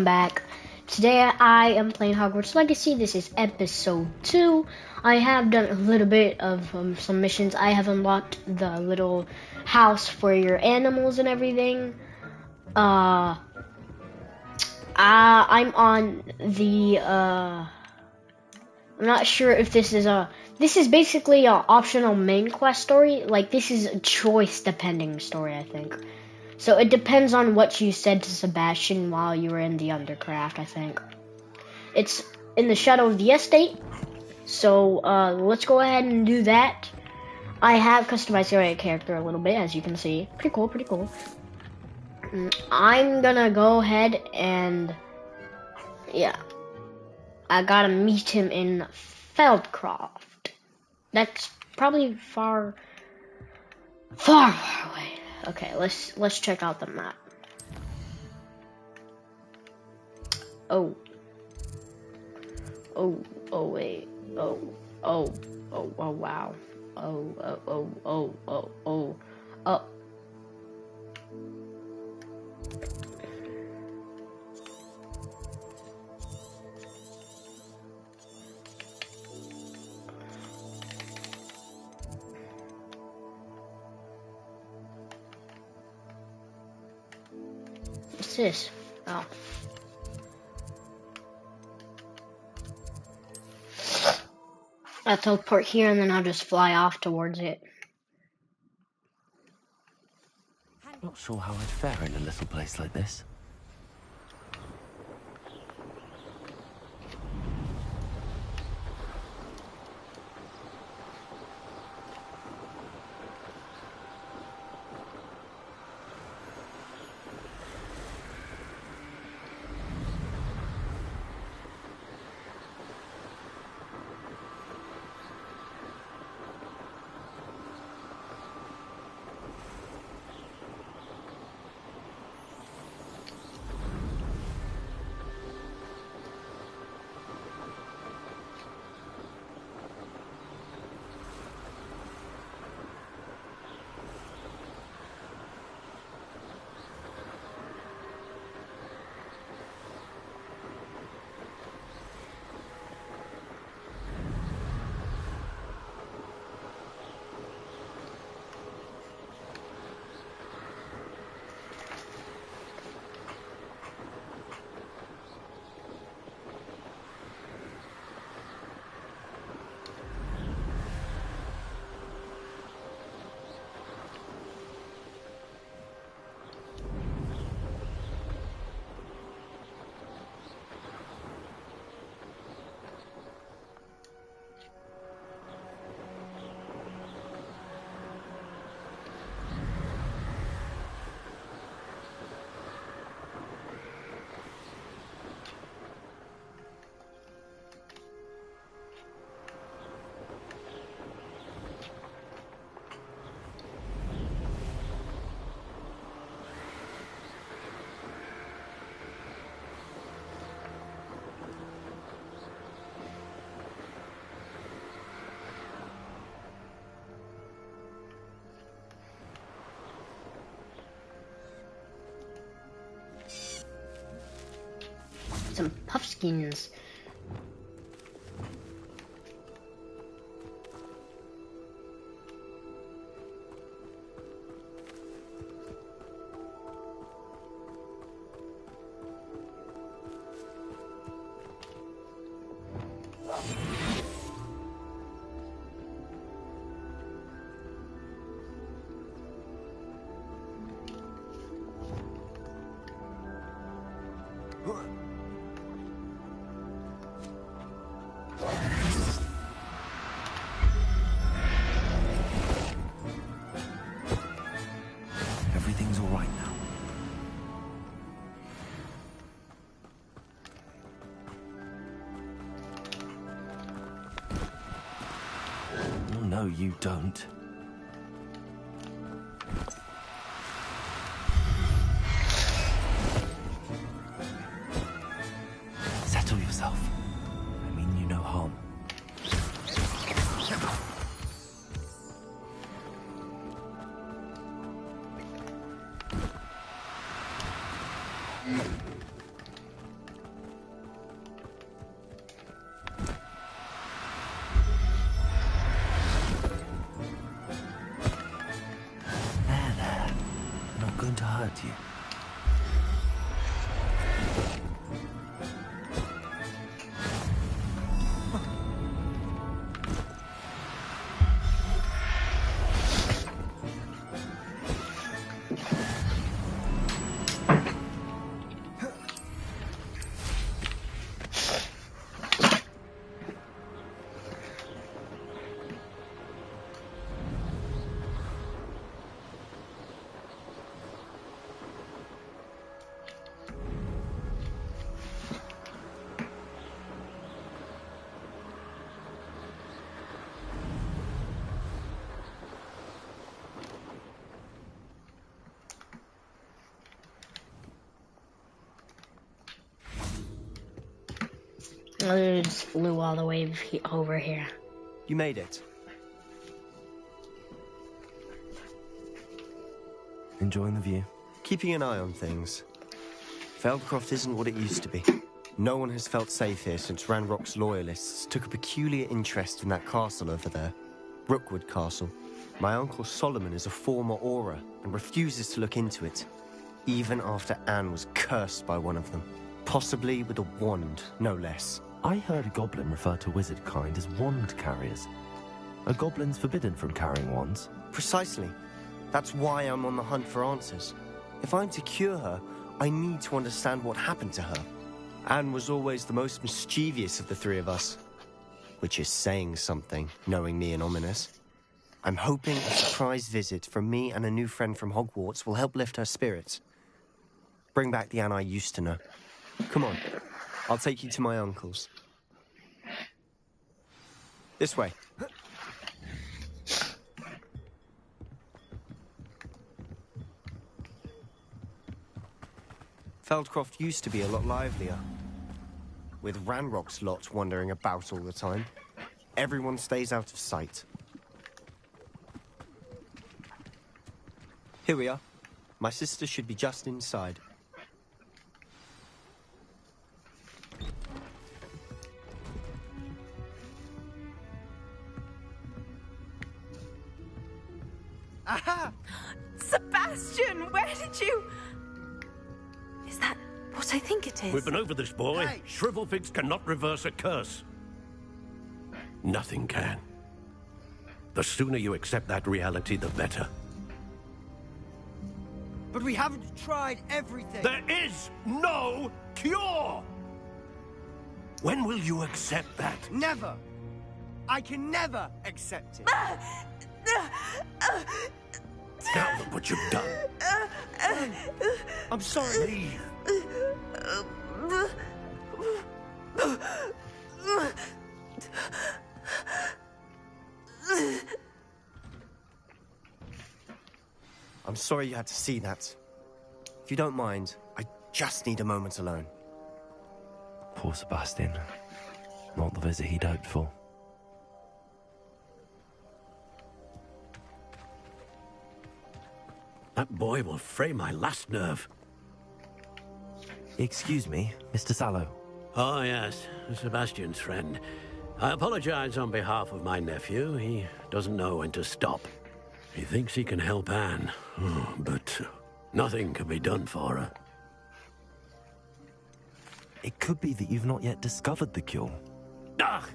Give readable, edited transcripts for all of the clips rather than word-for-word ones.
Back. Today I am playing Hogwarts Legacy. This is episode 2. I have done a little bit of some missions. I have unlocked the little house for your animals and everything. I'm on the I'm not sure if this is basically an optional main quest story. Like, this is a choice depending story, I think. So it depends on what you said to Sebastian while you were in the Undercraft, I think. It's in the Shadow of the Estate. So let's go ahead and do that. I have customized my character a little bit, as you can see. Pretty cool, pretty cool. I'm gonna go ahead and, yeah, I gotta meet him in Feldcroft. That's probably far away. Okay, let's check out the map. Oh, wait. Oh, wow. Oh. What's this? Oh. I'll teleport here and then I'll just fly off towards it. Not sure how I'd fare in a little place like this. Some puffskins. Everything's all right now. Oh, no, you don't. Settle yourself. I mean you no harm. It just flew all the way over here. You made it. Enjoying the view? Keeping an eye on things. Feldcroft isn't what it used to be. No one has felt safe here since Ranrock's loyalists took a peculiar interest in that castle over there. Rookwood Castle. My uncle Solomon is a former Auror and refuses to look into it, even after Anne was cursed by one of them. Possibly with a wand, no less. I heard a goblin refer to wizard kind as wand carriers. Are goblins forbidden from carrying wands? Precisely. That's why I'm on the hunt for answers. If I'm to cure her, I need to understand what happened to her. Anne was always the most mischievous of the three of us. Which is saying something, knowing me and Ominous. I'm hoping a surprise visit from me and a new friend from Hogwarts will help lift her spirits. Bring back the Anne I used to know. Come on, I'll take you to my uncle's. This way. Feldcroft used to be a lot livelier. With Ranrock's lot wandering about all the time. Everyone stays out of sight. Here we are. My sister should be just inside. Aha! Sebastian, where did you... Is that what I think it is? We've been over this, boy. Hey. Shrivelfigs cannot reverse a curse. Nothing can. The sooner you accept that reality, the better. But we haven't tried everything. There is no cure! When will you accept that? Never. I can never accept it. Now look what you've done. I'm sorry. Leave. I'm sorry you had to see that. If you don't mind, I just need a moment alone. Poor Sebastian. Not the visit he'd hoped for. That boy will fray my last nerve. Excuse me, Mr. Sallow. Oh, yes, Sebastian's friend. I apologize on behalf of my nephew. He doesn't know when to stop. He thinks he can help Anne, but nothing can be done for her. It could be that you've not yet discovered the cure. Ah,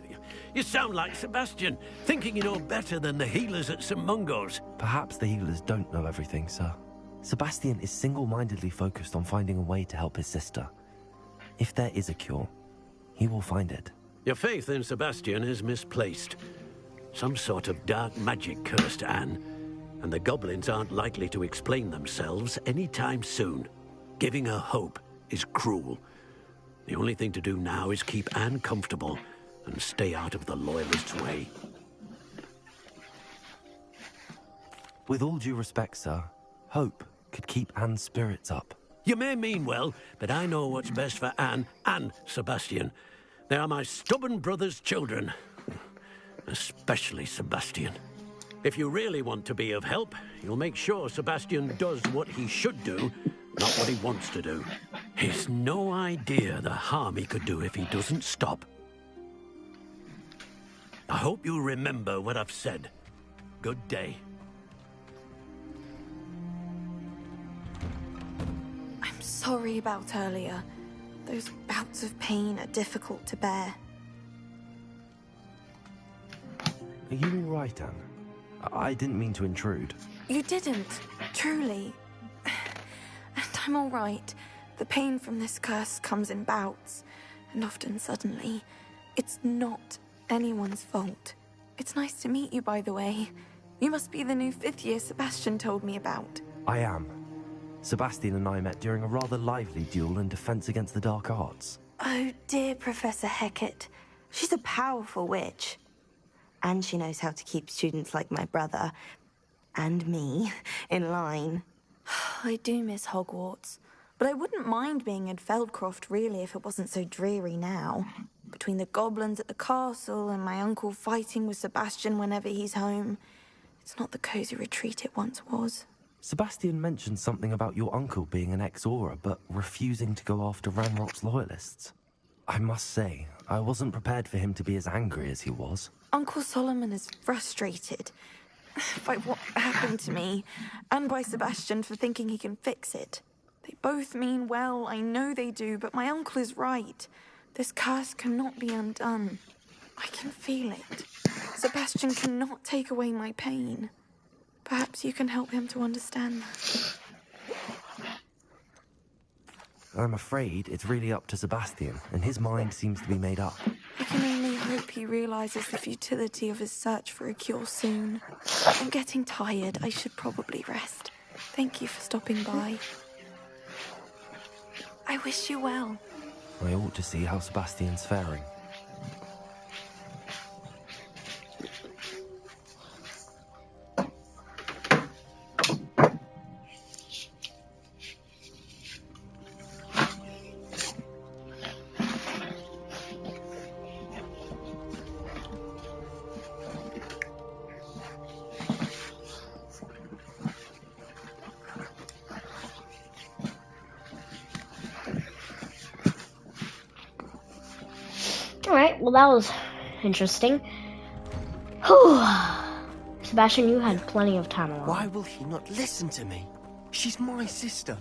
you sound like Sebastian, thinking you know better than the healers at St. Mungo's. Perhaps the healers don't know everything, sir. Sebastian is single-mindedly focused on finding a way to help his sister. If there is a cure, he will find it. Your faith in Sebastian is misplaced. Some sort of dark magic cursed Anne, and the goblins aren't likely to explain themselves anytime soon. Giving her hope is cruel. The only thing to do now is keep Anne comfortable and stay out of the Loyalists' way. With all due respect, sir, hope could keep Anne's spirits up. You may mean well, but I know what's best for Anne and Sebastian. They are my stubborn brother's children. Especially Sebastian. If you really want to be of help, you'll make sure Sebastian does what he should do, not what he wants to do. He's no idea the harm he could do if he doesn't stop. I hope you'll remember what I've said. Good day. I'm sorry about earlier. Those bouts of pain are difficult to bear. Are you all right, Anne? I didn't mean to intrude. You didn't, truly. And I'm all right. The pain from this curse comes in bouts, and often suddenly. It's not anyone's fault. It's nice to meet you, by the way. You must be the new 5th year Sebastian told me about. I am. Sebastian and I met during a rather lively duel in defense against the dark arts. Oh, dear Professor Hecat. She's a powerful witch. And she knows how to keep students like my brother, and me, in line. I do miss Hogwarts, but I wouldn't mind being in Feldcroft, really, if it wasn't so dreary now. between the goblins at the castle and my uncle fighting with Sebastian whenever he's home. It's not the cozy retreat it once was. Sebastian mentioned something about your uncle being an ex-Auror, but refusing to go after Ranrock's loyalists. I must say, I wasn't prepared for him to be as angry as he was. Uncle Solomon is frustrated by what happened to me, and by Sebastian for thinking he can fix it. They both mean well, I know they do, but my uncle is right. This curse cannot be undone. I can feel it. Sebastian cannot take away my pain. Perhaps you can help him to understand that. I'm afraid it's really up to Sebastian, and his mind seems to be made up. I can only hope he realizes the futility of his search for a cure soon. I'm getting tired. I should probably rest. Thank you for stopping by. I wish you well. I ought to see how Sebastian's faring. Alright, well that was interesting. Whew. Sebastian, you had plenty of time alone. Why will he not listen to me? She's my sister.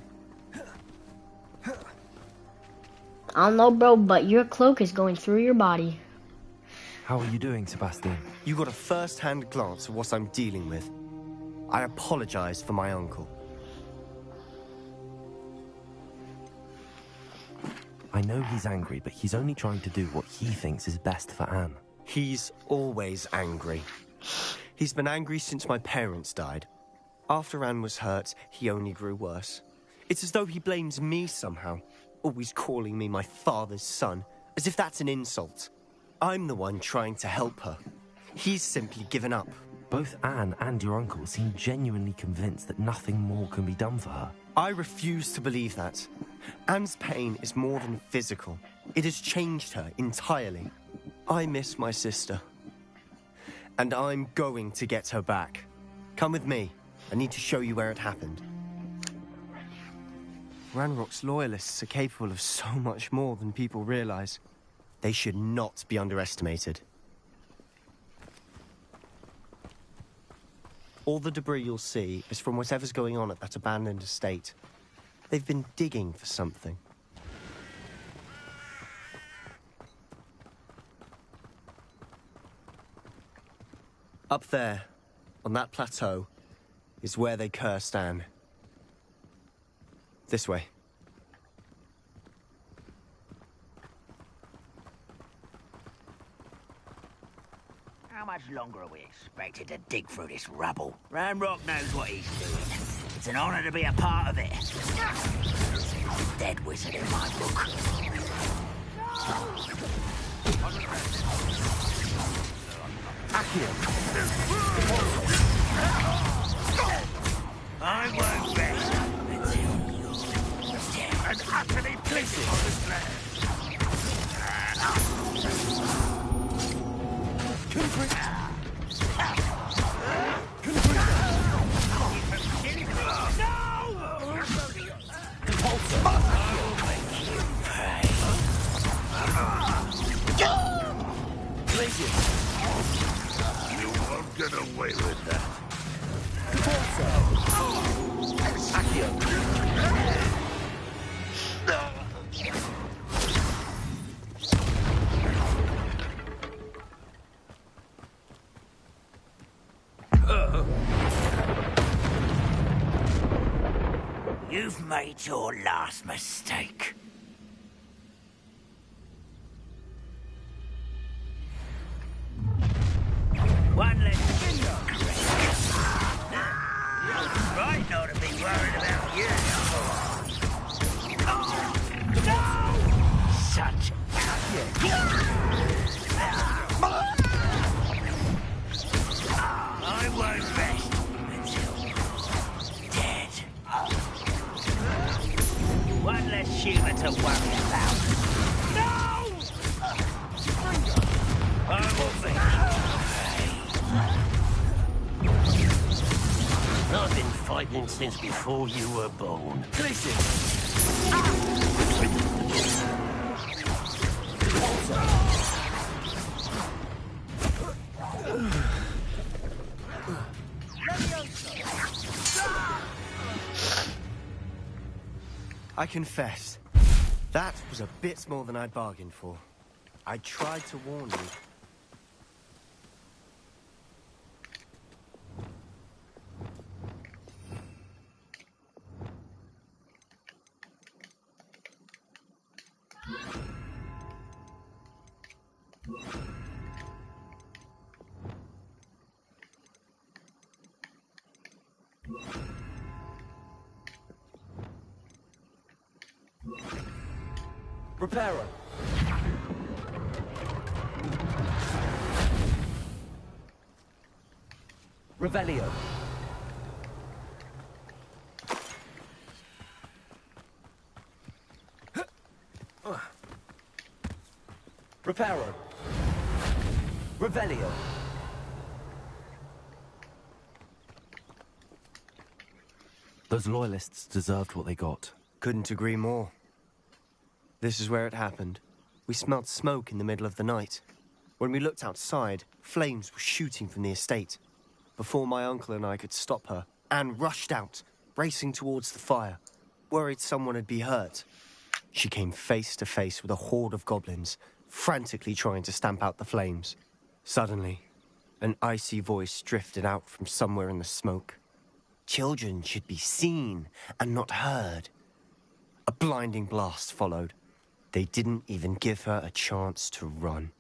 I don't know, bro, but your cloak is going through your body. How are you doing, Sebastian? You got a first-hand glance of what I'm dealing with. I apologize for my uncle. I know he's angry, but he's only trying to do what he thinks is best for Anne. He's always angry. He's been angry since my parents died. After Anne was hurt, he only grew worse. It's as though he blames me somehow, always calling me my father's son, as if that's an insult. I'm the one trying to help her. He's simply given up. Both Anne and your uncle seem genuinely convinced that nothing more can be done for her. I refuse to believe that. Anne's pain is more than physical. It has changed her entirely. I miss my sister. And I'm going to get her back. Come with me. I need to show you where it happened. Ranrock's loyalists are capable of so much more than people realize. They should not be underestimated. All the debris you'll see is from whatever's going on at that abandoned estate. They've been digging for something. Up there, on that plateau, is where they cursed Anne. This way. How much longer are we expected to dig through this rubble? Ranrock knows what he's doing. It's an honor to be a part of it. Dead wizard in my book. I won't rest until you're dead. And utterly blizzard on this land. You won't get away with that. You've made your last mistake. One less right not to be worried about you. No! Such I won't rest until you're dead. One less human to worry about. No! happening since before you were born. Listen! I confess, that was a bit more than I'd bargained for. I tried to warn you. Reparo. Revelio. Reparo. Revelio. Those loyalists deserved what they got. Couldn't agree more. This is where it happened. We smelled smoke in the middle of the night. When we looked outside, flames were shooting from the estate. Before my uncle and I could stop her, Anne rushed out, racing towards the fire, worried someone had been hurt. She came face to face with a horde of goblins, frantically trying to stamp out the flames. Suddenly, an icy voice drifted out from somewhere in the smoke. Children should be seen and not heard. A blinding blast followed. They didn't even give her a chance to run.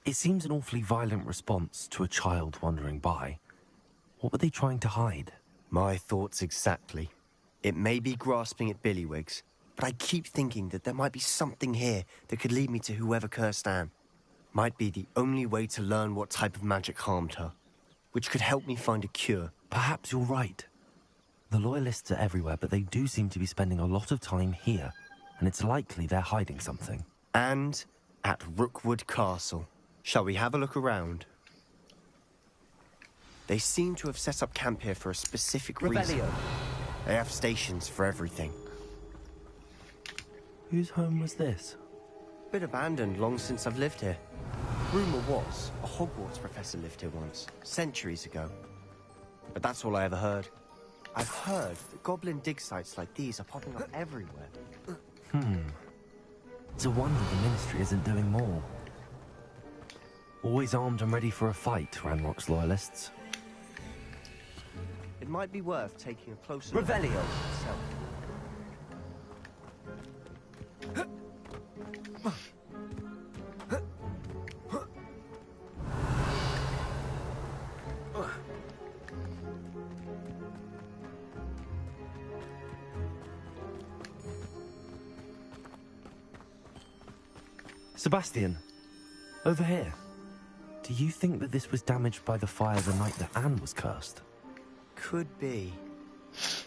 It seems an awfully violent response to a child wandering by. What were they trying to hide? My thoughts exactly. It may be grasping at Billywigs, but I keep thinking that there might be something here that could lead me to whoever cursed Anne. Might be the only way to learn what type of magic harmed her, which could help me find a cure. Perhaps you're right. The Loyalists are everywhere, but they do seem to be spending a lot of time here, and it's likely they're hiding something. And at Rookwood Castle. Shall we have a look around? They seem to have set up camp here for a specific reason. They have stations for everything. Whose home was this? Bit abandoned long since I've lived here. Rumour was a Hogwarts professor lived here once, centuries ago. But that's all I ever heard. I've heard that goblin dig sites like these are popping up everywhere. It's a wonder the Ministry isn't doing more. Always armed and ready for a fight, Ranrock's Loyalists. It might be worth taking a closer look. Revelio. Sebastian, over here. Do you think that this was damaged by the fire the night that Anne was cursed? Could be.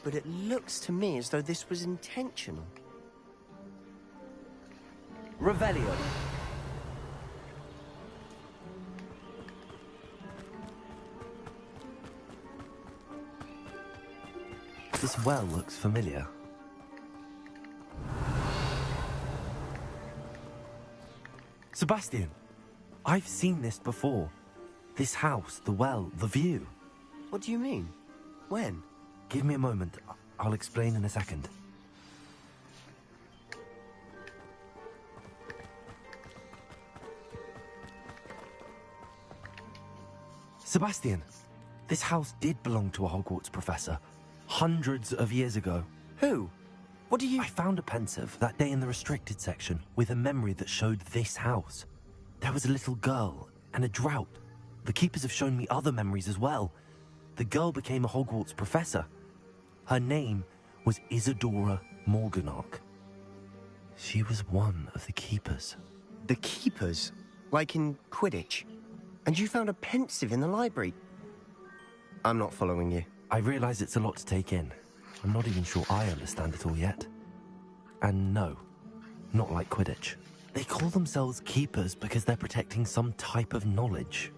But it looks to me as though this was intentional. Revelio. This well looks familiar. Sebastian, I've seen this before. This house, the well, the view. What do you mean? When? Give me a moment. I'll explain in a second. Sebastian, this house did belong to a Hogwarts professor. Hundreds of years ago. Who? What do you... I found a pensive that day in the restricted section with a memory that showed this house. There was a little girl and a drought. The keepers have shown me other memories as well. The girl became a Hogwarts professor. Her name was Isadora Morganach. She was one of the keepers. The keepers? Like in Quidditch? And you found a pensive in the library? I'm not following you. I realize it's a lot to take in. I'm not even sure I understand it all yet. And no, not like Quidditch. They call themselves keepers because they're protecting some type of knowledge.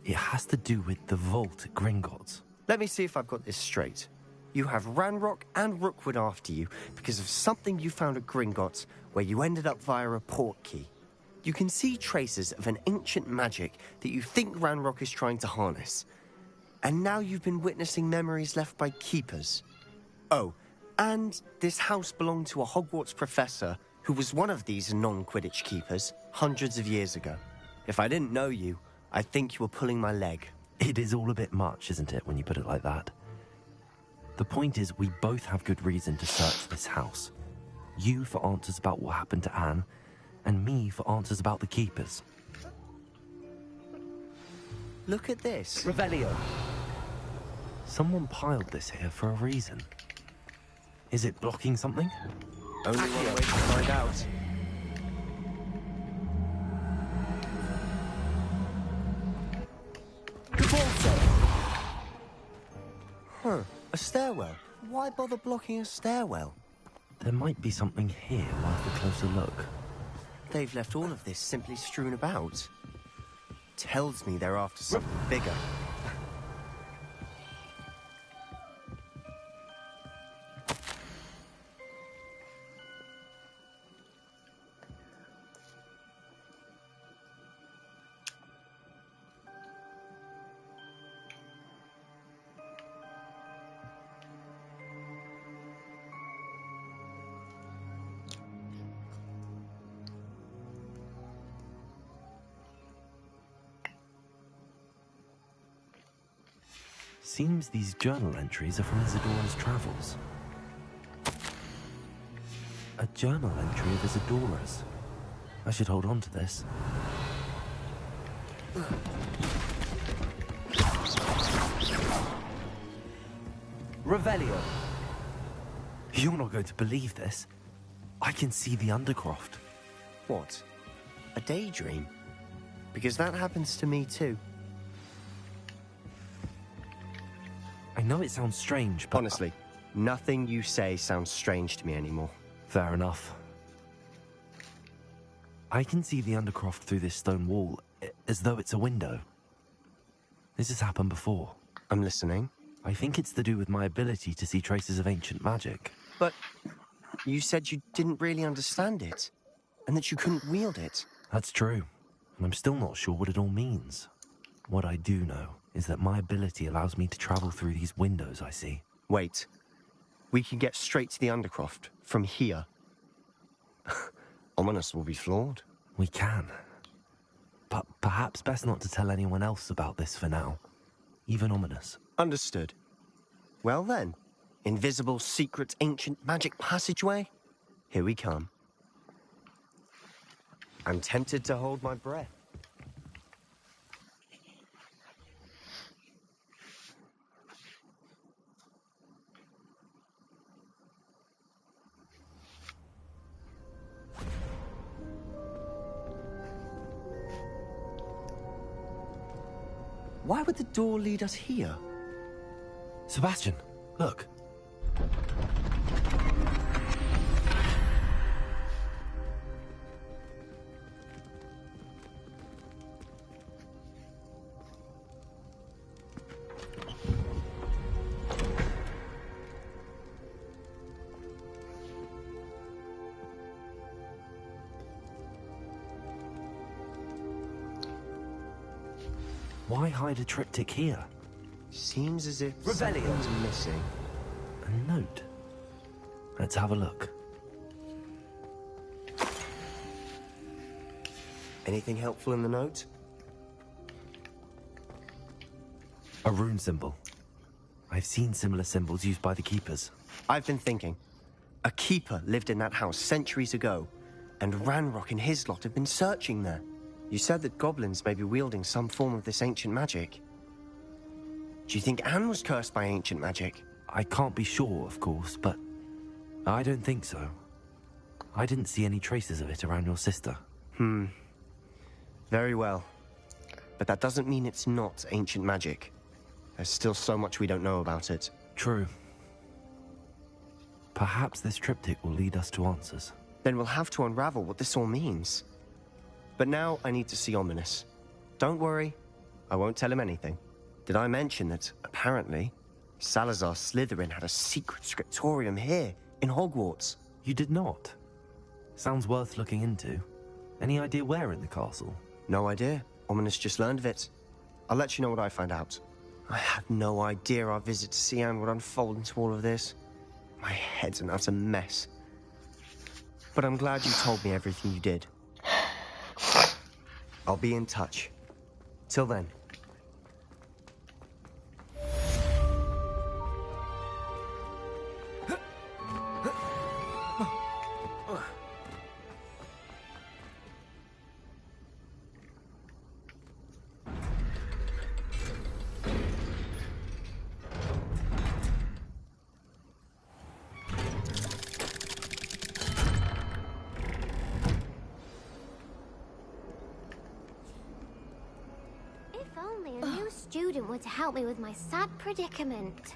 It has to do with the vault at Gringotts. Let me see if I've got this straight. You have Ranrock and Rookwood after you because of something you found at Gringotts where you ended up via a port key. You can see traces of an ancient magic that you think Ranrock is trying to harness. And now you've been witnessing memories left by keepers. Oh, and this house belonged to a Hogwarts professor who was one of these non-Quidditch keepers hundreds of years ago. If I didn't know you, I'd think you were pulling my leg. It is all a bit much, isn't it, when you put it like that? The point is, we both have good reason to search this house. You for answers about what happened to Anne, and me for answers about the keepers. Look at this. Revelio. Someone piled this here for a reason. Is it blocking something? Only one way to find out. Huh, a stairwell. Why bother blocking a stairwell? There might be something here worth a closer look. They've left all of this simply strewn about. Tells me they're after something bigger. Seems these journal entries are from Isadora's travels. A journal entry of Isadora's. I should hold on to this. Revelio. You're not going to believe this. I can see the Undercroft. What? A daydream? Because that happens to me too. I know it sounds strange, but... Honestly, nothing you say sounds strange to me anymore. Fair enough. I can see the Undercroft through this stone wall, as though it's a window. This has happened before. I'm listening. I think it's to do with my ability to see traces of ancient magic. But you said you didn't really understand it, and that you couldn't wield it. That's true, and I'm still not sure what it all means. What I do know is that my ability allows me to travel through these windows I see. Wait. We can get straight to the Undercroft from here. Ominous will be floored. We can. But perhaps best not to tell anyone else about this for now. Even Ominous. Understood. Well then, invisible, secret, ancient magic passageway? Here we come. I'm tempted to hold my breath. Why would the door lead us here? Sebastian, look. Why hide a triptych here? Seems as if Revelio. something's missing. A note. Let's have a look. Anything helpful in the note? A rune symbol. I've seen similar symbols used by the keepers. I've been thinking. A keeper lived in that house centuries ago, and Ranrock and his lot have been searching there. You said that goblins may be wielding some form of this ancient magic. Do you think Anne was cursed by ancient magic? I can't be sure, of course, but I don't think so. I didn't see any traces of it around your sister. Very well. But that doesn't mean it's not ancient magic. There's still so much we don't know about it. True. Perhaps this triptych will lead us to answers. Then we'll have to unravel what this all means. But now I need to see Ominous. Don't worry, I won't tell him anything. Did I mention that, apparently, Salazar Slytherin had a secret scriptorium here, in Hogwarts? You did not? Sounds worth looking into. Any idea where in the castle? No idea. Ominous just learned of it. I'll let you know what I find out. I had no idea our visit to Cian would unfold into all of this. My head's an utter mess. But I'm glad you told me everything you did. I'll be in touch. Till then. If only a new student were to help me with my sad predicament.